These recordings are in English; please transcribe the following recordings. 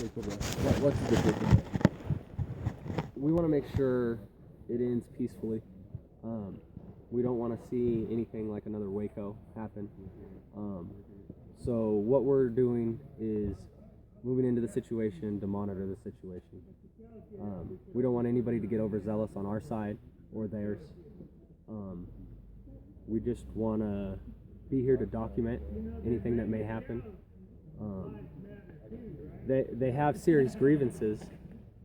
What's the takeaway? We want to make sure it ends peacefully. We don't want to see anything like another Waco happen. So what we're doing is moving into the situation to monitor the situation. We don't want anybody to get overzealous on our side or theirs. We just want to be here to document anything that may happen. They have serious grievances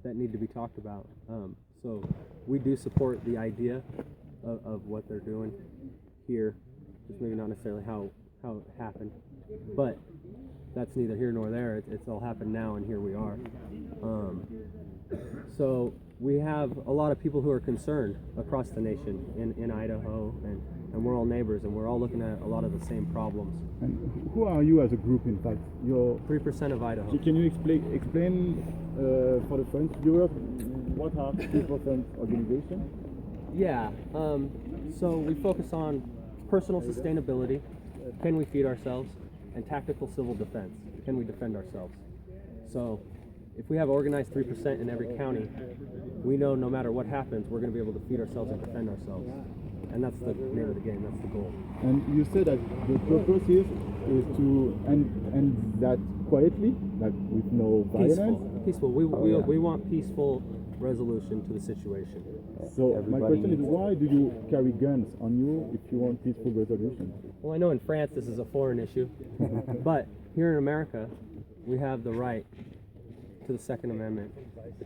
that need to be talked about. So we do support the idea of what they're doing here, just maybe not necessarily how it happened, but that's neither here nor there. It's all happened now, and here we are. So we have a lot of people who are concerned across the nation in Idaho, and we're all neighbors, and we're all looking at a lot of the same problems. And who are you as a group, in fact? You're 3% of Idaho. Can you explain for the French viewers what are 3% organization? Yeah, so we focus on personal sustainability, can we feed ourselves, and tactical civil defense, can we defend ourselves. So if we have organized 3% in every county, we know no matter what happens, we're going to be able to feed ourselves and defend ourselves. And that's the name of the game, that's the goal. And you said that the purpose is to end that quietly, like with no violence? Peaceful. We want peaceful resolution to the situation. So my question is, why do you carry guns on you if you want peaceful resolution? Well, I know in France this is a foreign issue, but here in America, we have the right to the Second Amendment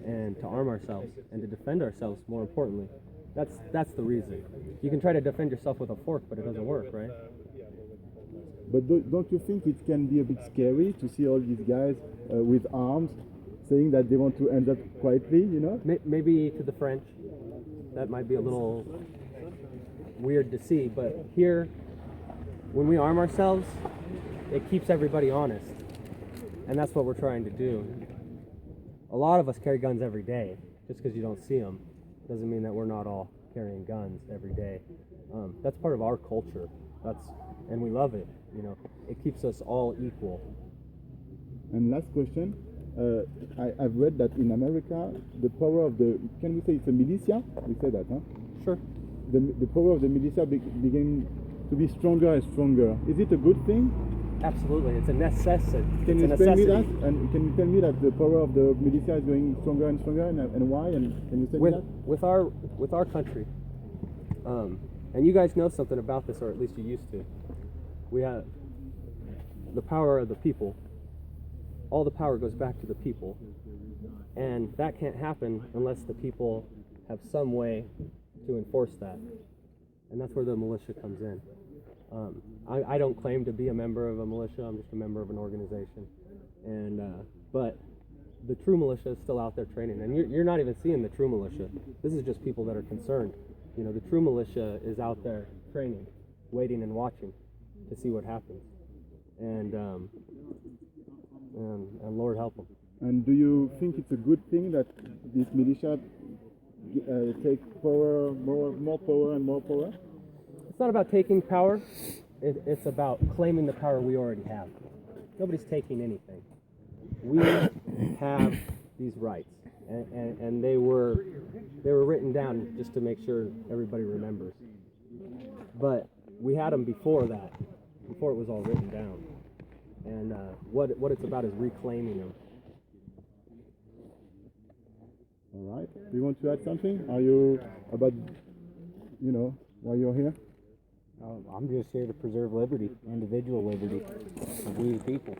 and to arm ourselves and to defend ourselves, more importantly. That's the reason. You can try to defend yourself with a fork, but it doesn't work, right? But don't you think it can be a bit scary to see all these guys with arms saying that they want to end up quietly, you know? Maybe to the French, that might be a little weird to see, but here, when we arm ourselves, it keeps everybody honest, and that's what we're trying to do. A lot of us carry guns every day. Just because you don't see them doesn't mean that we're not all carrying guns every day. That's part of our culture. And we love it. You know, it keeps us all equal. And last question, I've read that in America, the power of can we say it's a militia? We say that, huh? Sure. The power of the militia begin to be stronger and stronger. Is it a good thing? Absolutely, it's a necessity. Can you tell me that? And can you tell me that the power of the militia is going stronger and stronger, and why? And can you tell me that? With our country, and you guys know something about this, or at least you used to. We have the power of the people. All the power goes back to the people, and that can't happen unless the people have some way to enforce that, and that's where the militia comes in. I don't claim to be a member of a militia. I'm just a member of an organization, and but the true militia is still out there training, and you're not even seeing the true militia. This is just people that are concerned. You know, the true militia is out there training, waiting and watching to see what happens, and Lord help them. And do you think it's a good thing that this militia take power, more power and more power? It's not about taking power. It's about claiming the power we already have. Nobody's taking anything. We have these rights, and they were written down just to make sure everybody remembers. But we had them before that, before it was all written down. And what it's about is reclaiming them. All right. Do you want to add something? Are you about, why you're here? I'm just here to preserve liberty, individual liberty of we the people.